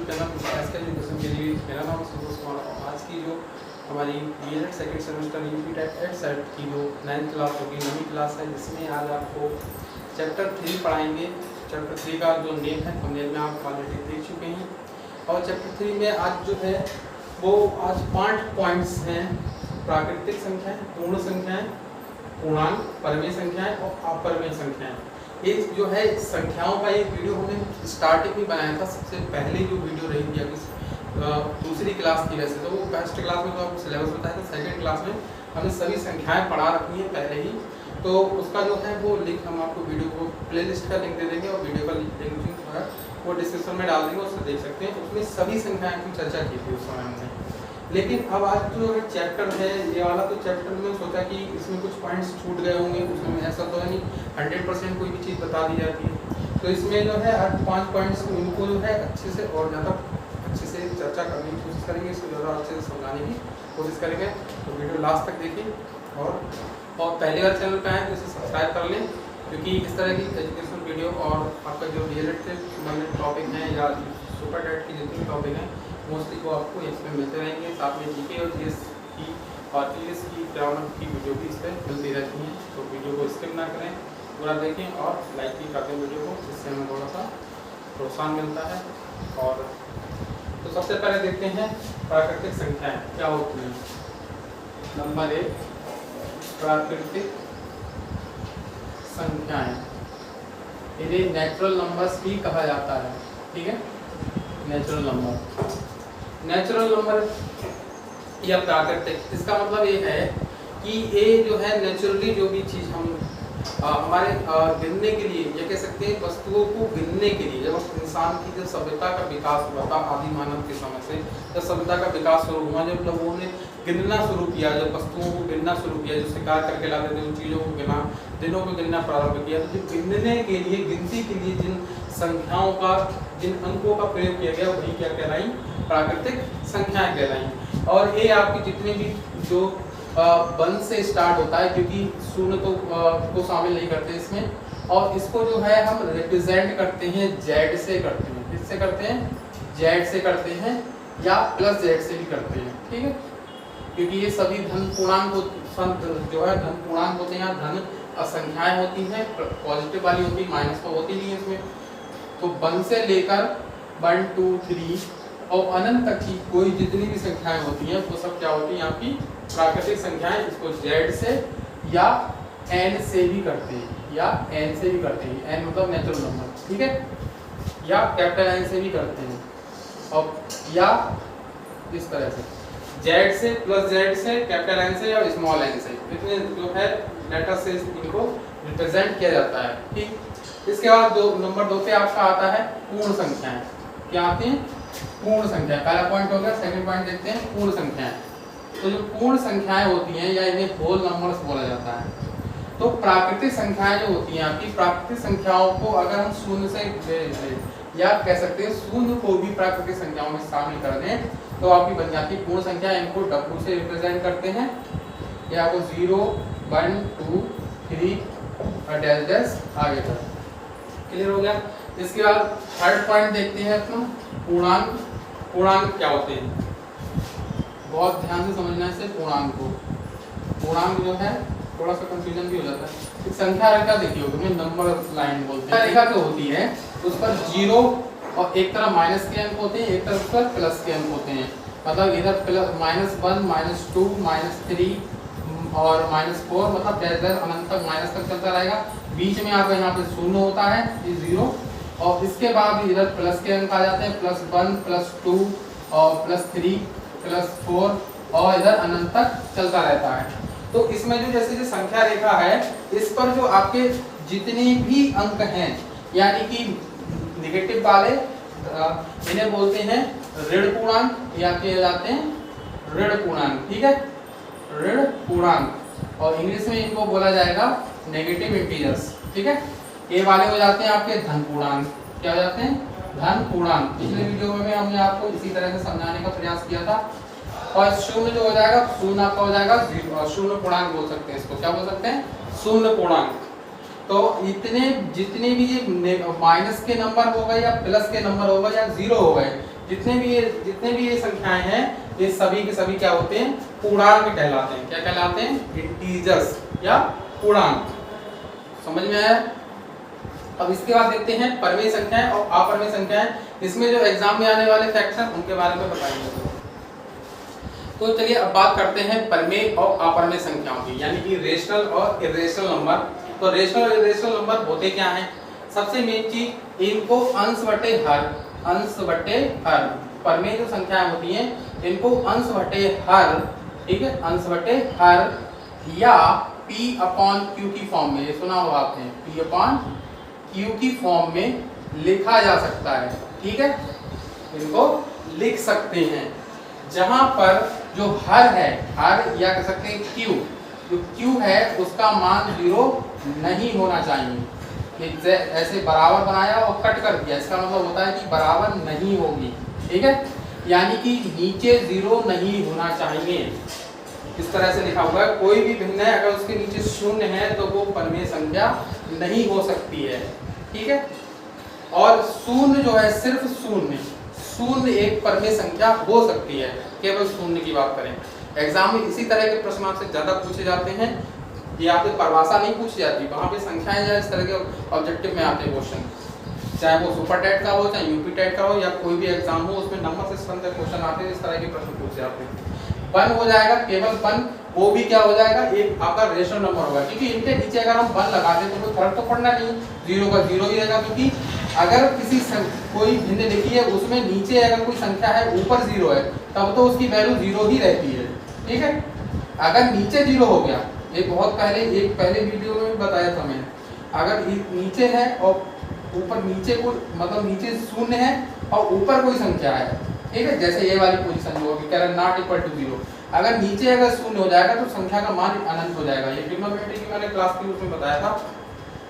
Channel SK education के लिए। मेरा नाम संतोष कुमार और आज की जो हमारी B Ed second semester UP TET eight set की जो 9th क्लास होगी, नवी क्लास है, जिसमें आज आपको चैप्टर 3 पढ़ाएंगे। चैप्टर 3 का जो नेम है थंबनेल में आप ऑलरेडी देख चुके हैं। और चैप्टर 3 में आज जो है वो आज 5 पॉइंट्स हैं: प्राकृतिक संख्याएं, पूर्ण संख्याएं, पूर्णांक, परमेय संख्याएं और अपरमेय संख्याएं। ये जो है संख्याओं का एक वीडियो हमने स्टार्टिंग में बनाया था, सबसे पहले जो वीडियो रही थी अभी दूसरी क्लास की। वैसे तो वो फर्स्ट क्लास में तो आपको सिलेबस बताया था, सेकंड क्लास में हमने सभी संख्याएं पढ़ा रखी हैं पहले ही। तो उसका जो है वो लिंक हम आपको वीडियो को प्लेलिस्ट का लिंक दे देंगे और वीडियो का लिंक जो है वो डिस्क्रिप्शन में डाल देंगे, उससे देख सकते हैं। उसमें सभी संख्याएं की चर्चा की थी उस समय हमने। लेकिन अब आज जो चैप्टर है ये वाला, तो चैप्टर में सोचा कि इसमें कुछ पॉइंट्स छूट गए होंगे। उसमें ऐसा तो है नहीं 100% कोई भी चीज़ बता दी जाती है। तो इसमें जो है आज 5 पॉइंट्स इनको जो है अच्छे से और ज़्यादा अच्छे से चर्चा करने की कोशिश करेंगे, इसको ज़्यादा अच्छे से समझाने की कोशिश करेंगे। तो वीडियो लास्ट तक देखिए और पहली बार चैनल पर आए तो इसे सब्सक्राइब कर लें, क्योंकि इस तरह की एजुकेशन वीडियो और आपका जो डीएलएड से संबंधित टॉपिक हैं या सुपर टेट की जितने भी टॉपिक हैं मोस्टली वो आपको इसमें मिलते रहेंगे। साथ में जीके और जीएस की और ईएस की ग्रामर की वीडियो भी इस पर मिलती रहती हैं। तो वीडियो को स्किप ना करें, पूरा देखें और लाइक भी कर दें वीडियो को, जिससे हमें थोड़ा सा प्रोत्साहन मिलता है। और तो सबसे पहले देखते हैं प्राकृतिक संख्याएँ क्या होती हैं। नंबर 1 प्राकृतिक संख्याएँ, इन्हें नेचुरल नंबर्स भी कहा जाता है। ठीक है, नेचुरल नंबर या प्राकृतिक, इसका मतलब ये है कि ये जो है नेचुरली जो भी चीज़ हम हमारे गिनने के लिए, या कह सकते हैं वस्तुओं को गिनने के लिए, जब इंसान की जब सभ्यता का विकास हुआ था आदि मानव के समय से, जब सभ्यता का विकास शुरू हुआ, जब लोगों ने गिनना शुरू किया, जब वस्तुओं को गिनना शुरू किया, जो शिकार करके लाते थे उन चीज़ों को गिना, दिनों को गिनना प्रारंभ किया, तो गिनने के लिए, गिनती के लिए जिन संख्याओं का, जिन अंकों का प्रयोग किया गया वही क्या कहलाई? प्राकृतिक संख्याएं कहलाई। और ये आपकी जितने भी जो वन से स्टार्ट होता है, क्योंकि शून्य तो को शामिल नहीं करते इसमें, और इसको जो है हम रिप्रेजेंट करते हैं जेड से करते हैं। किससे करते हैं? जेड से करते हैं या प्लस जेड से भी करते हैं। ठीक है, क्योंकि ये सभी धन पूर्णांक जो है धन पूर्णांक होते हैं, धन असंख्याएं होती हैं, पॉजिटिव वाली होती है, माइनस तो होती नहीं है इसमें। तो 1 से लेकर 1 2 3 और अनंत तक की कोई जितनी भी संख्याएं होती हैं वो सब क्या होती हैं? आपकी प्राकृतिक संख्याएं। इसको जेड से या एन से भी करते हैं, या एन से भी करते हैं, एन मतलब नेचुरल नंबर। ठीक है, या कैपिटल एन से भी करते हैं, और या इस तरह से जेड से, प्लस जेड से, कैपिटल एन से या स्मॉल एन से, इतने जो है लेटर से इनको रिप्रेजेंट किया जाता है। ठीक, इसके बाद नंबर 2 पे आपका आता है पूर्ण संख्याएं। क्या आती हैं? पूर्ण संख्या। पहला पॉइंट हो गया। सेकंड पॉइंट देखते हैं पूर्ण संख्याएं। तो जो पूर्ण संख्याएं होती हैं या इन्हें होल नंबर्स बोला जाता है। तो प्राकृतिक संख्याएं जो होती हैं आपकी, प्राकृतिक संख्याओं को अगर हम शून्य से या कह सकते हैं शून्य को भी प्राकृतिक संख्याओं में शामिल कर दें तो आपकी बन जाती पूर्ण संख्या। इनको डब्ल्यू से रिप्रेजेंट करते हैं, या आपको 0 1 2 3 डैश डैश आगे तक। क्लियर हो गया। इसके बाद थर्ड पॉइंट देखते हैं अपना पूर्णांक। पूर्णांक क्या होते हैं? बहुत ध्यान से समझना है इसे पूर्णांक को। पूर्णांक जो है थोड़ा सा कंफ्यूजन भी हो जाता है। एक संख्या रेखा देखी होगी, नंबर लाइन बोलते हैं। रेखा जो होती है उस पर 0 और एक तरफ माइनस के अंक होते हैं, एक तरफ पर प्लस के अंक होते हैं। मतलब इधर प्लस -1 -2 -3 और -4, मतलब डैश अनंत तक माइनस तक चलता रहेगा। बीच में आपका यहाँ पे शून्य होता है, ये 0, और इसके बाद इधर प्लस के अंक आ जाते हैं, +1 +2 और +3 +4 और इधर अनंत तक चलता रहता है। तो इसमें जो जैसे जो संख्या रेखा है इस पर जो आपके जितने भी अंक हैं, यानी कि नेगेटिव वाले, इन्हें बोलते हैं ऋण पूर्णांक, या कहे जाते हैं ऋण पूर्णांक। ठीक है, ऋण पूर्णांक, और इंग्लिश में इनको बोला जाएगा नेगेटिव इंटीजर्स। ठीक है, ये वाले हो जाते हैं आपके धन पूर्णांक। क्या हो जाते हैं? धन पूर्णांक। पिछले वीडियो में हमने आपको इसी तरह से समझाने का प्रयास किया था। और शून्य जो हो जाएगा, शून्य आपका हो जाएगा 0, शून्य पूर्णांक बोल सकते हैं इसको। क्या बोल सकते हैं? शून्य पूर्णांक। तो इतने जितने भी ये माइनस के नंबर हो गए या प्लस के नंबर हो गए या जीरो हो गए, जितने भी ये संख्याएं हैं, ये सभी के सभी क्या होते हैं, पूर्णांक कहलाते हैं। क्या कहलाते हैं? इंटीजर्स या पूर्णांक। समझ में आया? अब इसके बाद देखते हैं परमेय संख्याएं और अपरमेय संख्याएं। इसमें जो एग्जाम में आने वाले फैक्ट्स हैं उनके बारे में बताएंगे। तो चलिए अब बात करते हैं परमेय और अपरमेय संख्याओं की, यानी कि रेशनल और इरेशनल नंबर। तो रेशनल और इरेशनल नंबर होते क्या हैं? सबसे मेन चीज, इनको अंश बटे हर परमेय जो संख्याएं होती हैं इनको अंश बटे हर, ठीक है, अंश बटे हर या P/Q की फॉर्म में, ये सुना होगा आपने, P/Q की फॉर्म में लिखा जा सकता है, ठीक है, इनको लिख सकते हैं। जहां पर जो हर है, हर या कह सकते हैं Q, जो Q है उसका मान 0 नहीं होना चाहिए। ऐसे बराबर बनाया और कट कर दिया, इसका मतलब होता है कि बराबर नहीं होगी, ठीक है, यानी कि नीचे 0 नहीं होना चाहिए। इस तरह से लिखा हुआ है, कोई भी भिन्न है अगर उसके नीचे शून्य है तो वो परमेय संख्या नहीं हो सकती है, ठीक है। और शून्य जो है, सिर्फ शून्य एक परमेय संख्या हो सकती है, केवल शून्य की बात करें। एग्जाम में इसी तरह के प्रश्न आपसे ज्यादा पूछे जाते हैं, ये आपसे परिभाषा नहीं पूछी जाती, वहां पे संख्याएं या इस तरह के ऑब्जेक्टिव में आते हैं क्वेश्चन, चाहे वो सुपर टेट का हो, चाहे यूपी टेट का हो, या कोई भी एग्जाम हो, उसमें नंबर सिस्टम के क्वेश्चन आते हैं, इस तरह के प्रश्न पूछे जाते हैं। वन हो जाएगा, केवल वन, वो भी क्या हो जाएगा, एक आपका रेशनल नंबर होगा, क्योंकि इनके नीचे अगर हम वन लगा दें तो कोई फर्क तो पड़ना नहीं, 0 का 0 ही रहेगा, क्योंकि अगर किसी कोई भिन्न लिखी है उसमें नीचे अगर कोई संख्या है ऊपर 0 है तब तो उसकी वैल्यू 0 ही रहती है, ठीक है। अगर नीचे 0 हो गया, एक पहले वीडियो में भी बताया था मैंने, अगर नीचे है और ऊपर नीचे कोई मतलब नीचे शून्य है और ऊपर कोई संख्या है, ठीक है, जैसे ये वाली पोजीशन जो होगी, कह रहा है नॉट इक्वल टू 0, अगर नीचे अगर शून्य हो जाएगा तो संख्या का मान अनंत हो जाएगा। ये ट्रिग्नोमेट्री की मैंने क्लास की उसमें बताया था,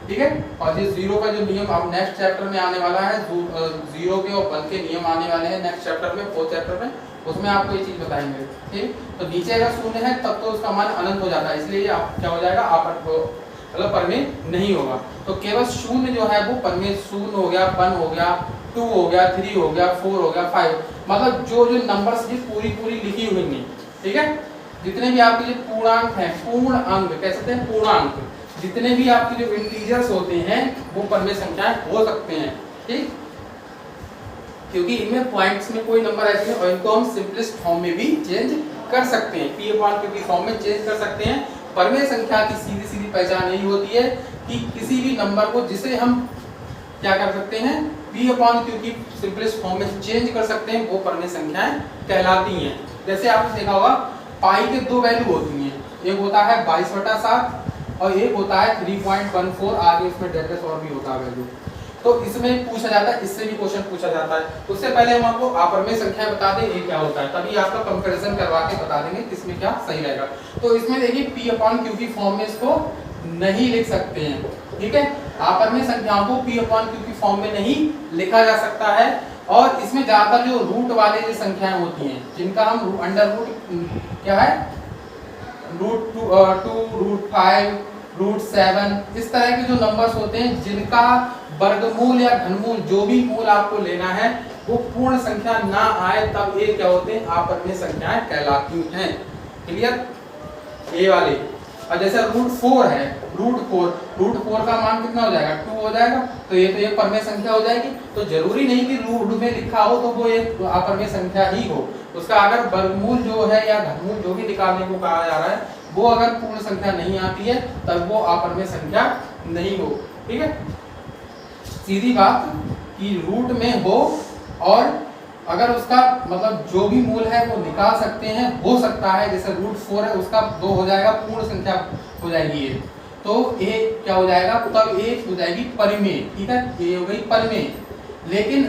ठीक है। और ये 0 का जो नियम अब नेक्स्ट चैप्टर में आने वाला है, 0 के और 1 के नियम आने वाले हैं नेक्स्ट चैप्टर में, 4th चैप्टर में, उसमें आपको ये चीज बताएंगे, ठीक। तो नीचे अगर शून्य है तब तो उसका मान अनंत हो जाता है, इसलिए क्या हो जाएगा, मतलब परमेय नहीं होगा। तो केवल शून्य जो है वो परमेय, 0 हो गया, 1 हो गया, 2 हो गया, 3 हो गया, 4 हो गया, 5, मतलब जो नंबर्स की पूरी लिखी हुई नहीं, ठीक है, जितने भी आपके जो पूर्णांक हैं, पूर्ण अंक कह सकते हैं, पूर्णांक, जितने भी आपके जो इंटीजर्स होते हैं वो परमेय संख्याएं हो सकते हैं, ठीक, क्योंकि इनमें पॉइंट्स में कोई नंबर ऐसे हैं और इनको हम सिंपलेस्ट फॉर्म में भी चेंज कर सकते हैं, P/Q की फॉर्म में चेंज कर सकते हैं। परमेय संख्या की सीधी पहचान यही होती है कि किसी भी नंबर को जिसे हम क्या कर सकते हैं, P/Q की सिंपलेस्ट फॉर्म में चेंज कर सकते हैं, वो परमेय संख्याएं कहलाती हैं। जैसे आपने देखा होगा पाई के 2 वैल्यू होती हैं, एक होता है 22/7 और एक होता है 3.14, आगे इसमें डेल्टा और भी होता है वैल्यू। तो इसमें पूछा जाता है, इससे भी क्वेश्चन पूछा जाता है। उससे पहले हम आपको अपरमेय संख्या बता दें ये क्या होता है, तभी आपका कंपैरिजन करवा के बता देंगे किसमें क्या सही रहेगा। तो इसमें देखिए P/Q की फॉर्म में इसको नहीं लिख सकते हैं, ठीक है, अपरमेय संख्याओं को P/Q की फॉर्म में नहीं लिखा जा सकता है। और इसमें ज्यादातर जो रूट वाले जो संख्याएं होती हैं, जिनका हम अंडर रूट क्या है, √2, √5, √7, इस तरह के जो नंबर्स होते हैं जिनका वर्गमूल या घनमूल जो भी मूल आपको लेना है वो पूर्ण संख्या ना आए, तब ये क्या होते हैं, अपरमेय संख्याएं कहलाती हैं। क्लियर, ये वाले। और जैसे √4 है, √4 का मान कितना हो जाएगा, 2 हो जाएगा, तो ये परमेय संख्या हो जाएगी। तो जरूरी नहीं कि रूट में लिखा हो तो वो एक अपरमेय संख्या ही हो, उसका अगर वर्गमूल जो है या घनमूल जो भी निकालने को कहा जा रहा है वो अगर पूर्ण संख्या नहीं आती है तब वो अपरमेय संख्या नहीं हो, ठीक है। सीधी बात कि रूट में हो और अगर उसका मतलब जो भी मूल है वो निकाल सकते हैं, हो सकता है, जैसे √4 है उसका 2 हो जाएगा, पूर्ण संख्या हो जाएगी ये, तो ये क्या हो जाएगा, तब ये हो जाएगी परिमेय, ठीक है, ये हो गई परिमेय। लेकिन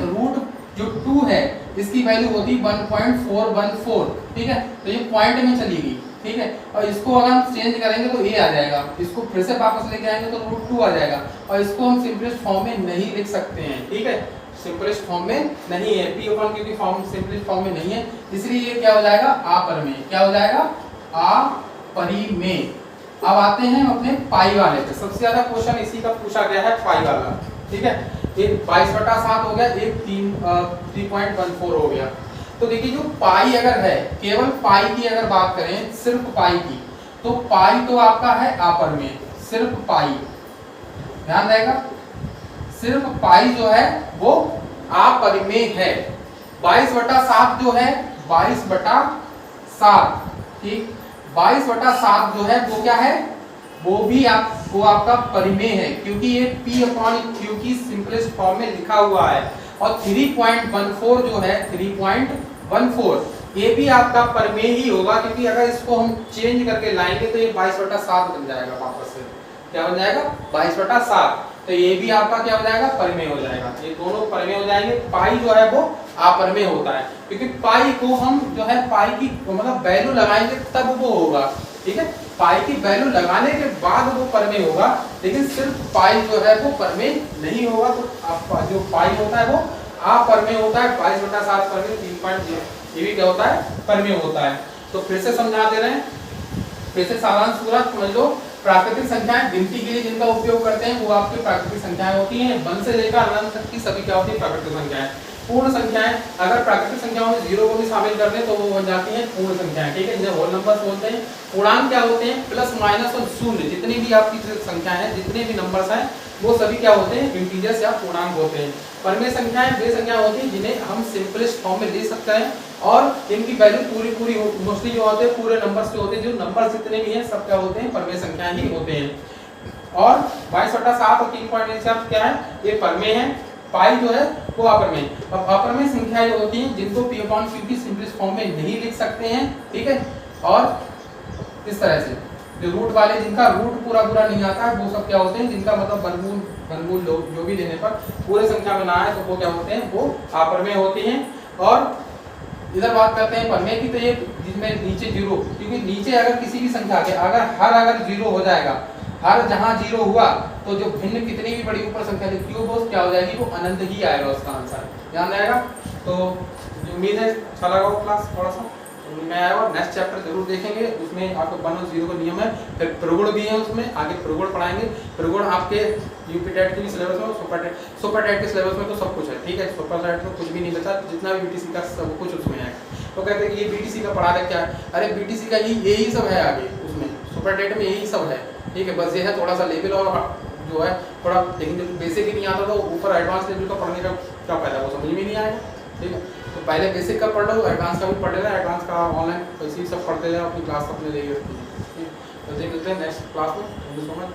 √2 है इसकी वैल्यू होती 1.414, ठीक है, तो ये पॉइंट में चली गई, ठीक है, और इसको अगर हम चेंज करेंगे तो ये आ जाएगा, इसको फिर से वापस लेके आएंगे तो √2 आ जाएगा, और इसको हम सिंपलेस्ट फॉर्म में नहीं लिख सकते हैं, ठीक है, सिंपलेस्ट फॉर्म में नहीं है, P/Q की फॉर्म सिंपलेस्ट फॉर्म में नहीं है, इसलिए ये क्या हो जाएगा, अपरमेय। क्या हो जाएगा, अपरिमेय, अब आते हैं अपने पाई वाले पे। सबसे ज्यादा क्वेश्चन इसी का पूछा गया है, पाई वाला। ठीक है, एक 22/7 हो गया, एक 3.14 हो गया। तो देखिए जो पाई अगर है, केवल पाई की अगर बात करें, सिर्फ पाई की, तो पाई तो आपका है अपर में, सिर्फ पाई, ध्यान रहेगा, सिर्फ पाई जो है वो अपरिमेय है। 22/7 जो है 22/7, ठीक, 22/7 जो है वो क्या है, वो भी वो आपका परिमेय है, क्योंकि ये P/Q की सिंपलेस्ट फॉर्म में लिखा हुआ है। और 3.14 जो है 3.14 ये भी आपका परिमेय ही होगा, क्योंकि अगर इसको हम चेंज करके लाएंगे तो ये 22/7 बन जाएगा, वापस से क्या बन जाएगा, 22/7। तो ये भी आपका क्या हो जाएगा, परिमेय हो जाएगा। ये दोनों परिमेय हो जाएंगे। पाई जो है वो अपरिमेय होता है, क्योंकि पाई को हम जो है पाई की मतलब वैल्यू लगाएंगे तब वो होगा। ठीक है, पाई की वैल्यू लगाने के बाद वो परिमेय होगा, लेकिन सिर्फ पाई जो है वो परिमेय नहीं होगा। तो आपका जो पाई होता है वो अपरिमेय होता है। 22/7 परिमेय, 3.0 ये भी क्या होता है, परिमेय होता है। तो फिर से समझा दे रहे हैं, फिर से सारांश पूरा समझ लो। प्राकृतिक संख्याएं गिनती के लिए जिनका उपयोग करते हैं वो आपकी प्राकृतिक संख्याएं होती हैं। 1 से लेकर अनंत तक की सभी क्या होती है, प्राकृतिक संख्याएं। पूर्ण संख्याएं, अगर प्राकृतिक संख्याओं में 0 को भी शामिल कर दें तो वो बन जाती हैं पूर्ण संख्याएं। ठीक है, जिन्हें होल नंबर्स बोलते हैं। पूर्णांक क्या होते हैं, प्लस माइनस और शून्य, जितनी भी आपकी संख्याएं हैं, जितने भी नंबर्स हैं, वो सभी क्या होते हैं, इंटीजर्स या पूर्णांक होते हैं। परिमेय संख्याएं वे संख्या होती हैं जिन्हें हम सिंपलेस्ट फॉर्म में ले सकते हैं और इनकी वैल्यू पूरी मोस्टली जो होते हैं पूरे नंबर्स के होते हैं। जो नंबर जितने भी हैं सब क्या होते हैं, परिमेय संख्याएं ही होते हैं। और 22/7 और 3.7 क्या है, ये परिमेय है। पाई जो है वो अपरिमेय। अब अपरिमेय संख्याएं जो होती हैं जिनको P/Q की सिंपलेस्ट फॉर्म में नहीं लिख सकते हैं, ठीक है, और इस तरह से जो रूट वाले, जिनका रूट पूरा नहीं आता है, वो सब क्या होते हैं, जिनका मतलब वर्गमूल जो भी लेने पर पूरे संख्या में ना आए, तो वो क्या होते हैं, वो अपरिमेय होते हैं। और इधर बात करते हैं परिमेय की, तो ये जिसमें नीचे 0, क्योंकि नीचे अगर किसी भी संख्या के अगर 0 हो जाएगा, हर जहां 0 हुआ तो जो भिन्न कितनी भी बड़ी ऊपर संख्या लिखी हो वो क्या हो जाएगी, वो अनंत ही आएगा उसका आंसर, ध्यान रहेगा। तो उम्मीद है अच्छा लगा वो क्लास, थोड़ा सा मैं आया और नेक्स्ट चैप्टर जरूर देखेंगे। उसमें आपको 1 और 0 का नियम है, फिर प्रगुण भी है, उसमें आगे प्रगुण पढ़ाएंगे। प्रगुण आपके यूपी टेट के भी सिलेबस में, सुपर टेट के सिलेबस में तो सब कुछ है। ठीक है, सुपर टेट में कुछ भी नहीं बचा, जितना भी बीटीसी का सब कुछ उसमें है। तो कहते हैं कि ये बीटीसी का पढ़ा रहे क्या है, अरे बीटीसी का यही सब है आगे, उसमें सुपर टेट में यही सब है। ठीक है, बस ये है थोड़ा सा लेवल और जो है थोड़ा, लेकिन जब बेसिक ही नहीं आता तो ऊपर एडवांस लेवल का पढ़ने का क्या फायदा, वो समझ में नहीं आएगा। ठीक है, तो पहले बेसिक का पढ़ लो, एडवांस का भी पढ़ लेना, एडवांस का ऑनलाइन वैसे ही सब पढ़ते जाओ, अपनी क्लास अपने ले रखी है। तो देख लेते हैं नेक्स्ट क्लास में। Thank you so much.